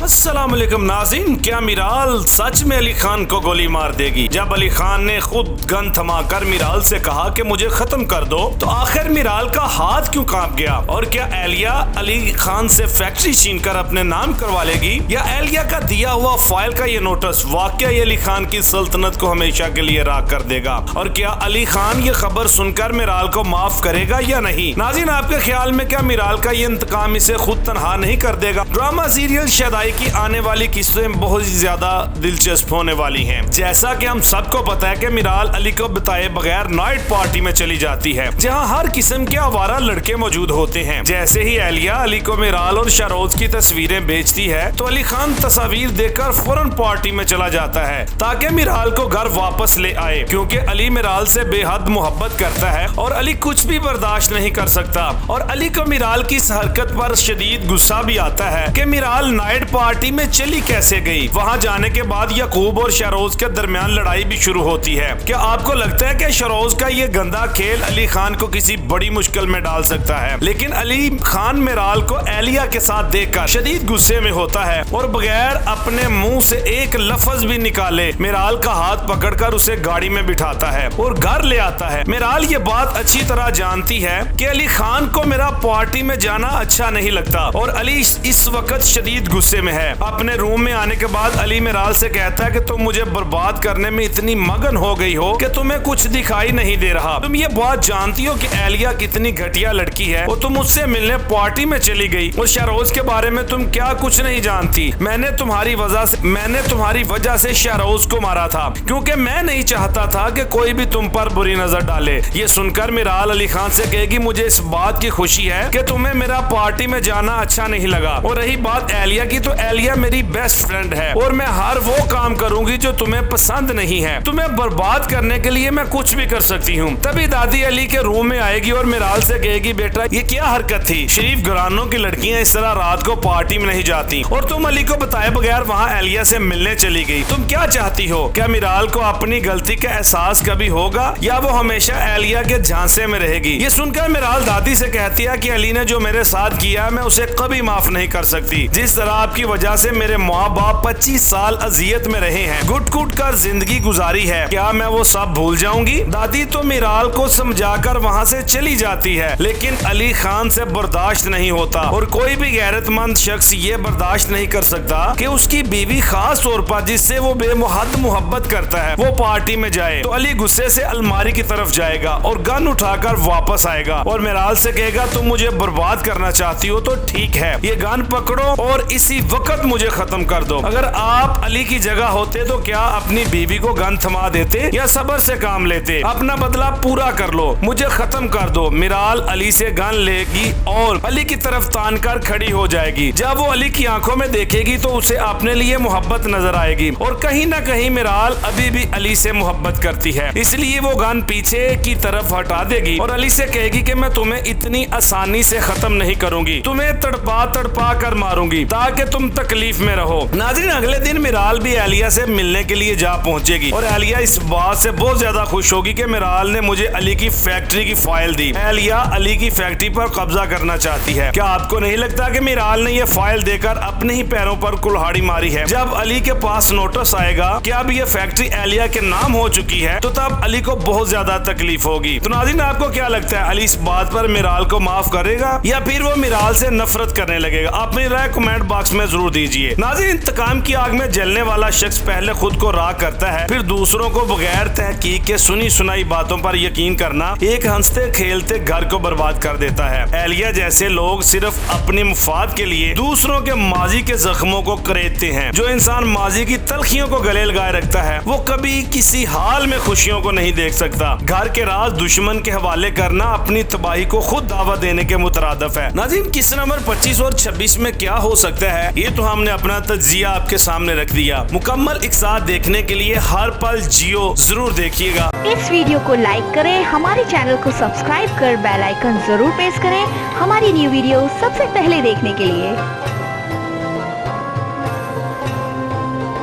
अस्सलाम वालेकुम नाज़रीन, क्या मिराल सच में अली खान को गोली मार देगी? जब अली खान ने खुद गन थमाकर मिराल से कहा कि मुझे खत्म कर दो, तो आखिर मिराल का हाथ क्यों कांप गया? और क्या एलिया अली खान से फैक्ट्री छीनकर अपने नाम करवा लेगी, या एलिया का दिया हुआ फाइल का ये नोटिस वाकई अली खान की सल्तनत को हमेशा के लिए राख कर देगा? और क्या अली खान ये खबर सुनकर मिराल को माफ करेगा या नहीं? नाज़रीन, आपके ख्याल में क्या मिराल का ये इंतकाम इसे खुद तनहा नहीं कर देगा? ड्रामा सीरियल शदाई की आने वाली किस्सें बहुत ज्यादा दिलचस्प होने वाली हैं। जैसा कि हम सबको पता है कि मिराल अली को बताए बगैर नाइट पार्टी में चली जाती है, जहां हर किस्म के आवारा लड़के मौजूद होते हैं। जैसे ही एलिया अली को मिराल और शारोज की तस्वीरें बेचती है, तो अली खान तस्वीर देखकर फौरन पार्टी में चला जाता है ताकि मिराल को घर वापस ले आए, क्योंकि अली मिराल से बेहद मोहब्बत करता है और अली कुछ भी बर्दाश्त नहीं कर सकता। और अली को मिराल की इस हरकत पर शदीद गुस्सा भी आता है कि मिराल नाइट पार्टी में चली कैसे गई। वहां जाने के बाद याकूब और शारोज के दरमियान लड़ाई भी शुरू होती है। क्या आपको लगता है कि शारोज का ये गंदा खेल अली खान को किसी बड़ी मुश्किल में डाल सकता है? लेकिन अली खान मिराल को एलिया के साथ देखकर शदीद गुस्से में होता है और बगैर अपने मुंह से एक लफ्ज भी निकाले मिराल का हाथ पकड़कर उसे गाड़ी में बिठाता है और घर ले आता है। मिराल ये बात अच्छी तरह जानती है कि अली खान को मेरा पार्टी में जाना अच्छा नहीं लगता और अली इस वक्त शदीद गुस्से में है। अपने रूम में आने के बाद अली मिराल से कहता है कि तुम मुझे बर्बाद करने में इतनी मगन हो गई हो कि तुम्हें कुछ दिखाई नहीं दे रहा। तुम ये बात जानती हो कि एलिया कितनी घटिया लड़की है और तुम उससे मिलने पार्टी में चली गई, और शारोज के बारे में तुम क्या कुछ नहीं जानती। मैंने तुम्हारी वजह से शारोज को मारा था, क्योंकि मैं नहीं चाहता था कि कोई भी तुम पर बुरी नजर डाले। ये सुनकर मिराल अली खान से कहेगी, मुझे इस बात की खुशी है कि तुम्हें मेरा पार्टी में जाना अच्छा नहीं लगा। और रही बात एलिया की, तो एलिया मेरी बेस्ट फ्रेंड है और मैं हर वो काम करूंगी जो तुम्हें पसंद नहीं है। तुम्हें बर्बाद करने के लिए मैं कुछ भी कर सकती हूँ। तभी दादी अली के रूम में आएगी और मिराल से कहेगी, बेटा ये क्या हरकत थी? शरीफ घरानों की लड़कियां इस तरह रात को पार्टी में नहीं जाती और तुम अली को बताए बगैर वहाँ एलिया से मिलने चली गई। तुम क्या चाहती हो? क्या मिराल को अपनी गलती का एहसास कभी होगा या वो हमेशा एलिया के झांसे में रहेगी? ये सुनकर मिराल दादी से कहती है कि अली ने जो मेरे साथ किया मैं उसे कभी माफ नहीं कर सकती। जिस तरह आपकी वजह से मेरे माँ बाप 25 साल अजियत में रहे हैं, घुट घुट कर जिंदगी गुजारी है, क्या मैं वो सब भूल जाऊंगी? दादी तो मिराल को समझाकर वहाँ से चली जाती है, लेकिन अली खान से बर्दाश्त नहीं होता और कोई भी गैरतमंद शख्स ये बर्दाश्त नहीं कर सकता कि उसकी बीवी खास तौर पर जिससे वो बेमुहद मोहब्बत करता है वो पार्टी में जाए। तो अली गुस्से से अलमारी की तरफ जाएगा और गन उठाकर वापस आएगा और मिराल से कहेगा, तुम मुझे बर्बाद करना चाहती हो तो ठीक है, ये गन पकड़ो और इसी वक्त मुझे खत्म कर दो। अगर आप अली की जगह होते तो क्या अपनी बीवी को गन थमा देते या सब्र से काम लेते? अपना बदला पूरा कर लो, मुझे खत्म कर दो। मिराल अली से गन लेगी और अली की तरफ तान कर खड़ी हो जाएगी। जब वो अली की आंखों में देखेगी तो उसे अपने लिए मोहब्बत नजर आएगी और कहीं ना कहीं मिराल अभी भी अली से मोहब्बत करती है, इसलिए वो गन पीछे की तरफ हटा देगी और अली से कहेगी कि मैं तुम्हें इतनी आसानी से खत्म नहीं करूंगी, तुम्हें तड़पा तड़पा कर मारूंगी ताकि तुम तकलीफ में रहो। नाज़रीन, अगले दिन मिराल भी एलिया से मिलने के लिए जा पहुंचेगी और एलिया इस बात से बहुत ज्यादा खुश होगी कि मिराल ने मुझे अली की फैक्ट्री की फाइल दी। एलिया अली की फैक्ट्री पर कब्जा करना चाहती है। क्या आपको नहीं लगता कि मिराल ने ये फाइल देकर अपने ही पैरों पर कुल्हाड़ी मारी है? जब अली के पास नोटिस आएगा कि अब ये फैक्ट्री एलिया के नाम हो चुकी है, तो तब अली को बहुत ज्यादा तकलीफ होगी। तो नाज़रीन, आपको क्या लगता है, अली इस बात पर मिराल को माफ करेगा या फिर वो मिराल से नफरत करने लगेगा? अपनी राय कमेंट बॉक्स में जरूर दीजिए। नाज़रीन, इंतकाम की आग में जलने वाला शख्स पहले खुद को राख करता है, फिर दूसरों को बगैर तहकीक के सुनी सुनाई बातों पर यकीन करना एक हंसते खेलते घर को बर्बाद कर देता है। एलिया जैसे लोग सिर्फ अपने मुफाद के लिए दूसरों के माजी के जख्मों को करेदते हैं। जो इंसान माजी की तलखियों को गले लगाए रखता है वो कभी किसी हाल में खुशियों को नहीं देख सकता। घर के राज दुश्मन के हवाले करना अपनी तबाही को खुद दावत देने के मुतरादिफ है। नाज़रीन, किस नंबर 25 और 26 में क्या हो सकता है, ये तो हमने अपना तज्जिया आपके सामने रख दिया। मुकम्मल एक साथ देखने के लिए हर पल जियो जरूर देखिएगा। इस वीडियो को लाइक करें, हमारे चैनल को सब्सक्राइब कर बेल आइकन जरूर प्रेस करें हमारी न्यू वीडियो सबसे पहले देखने के लिए।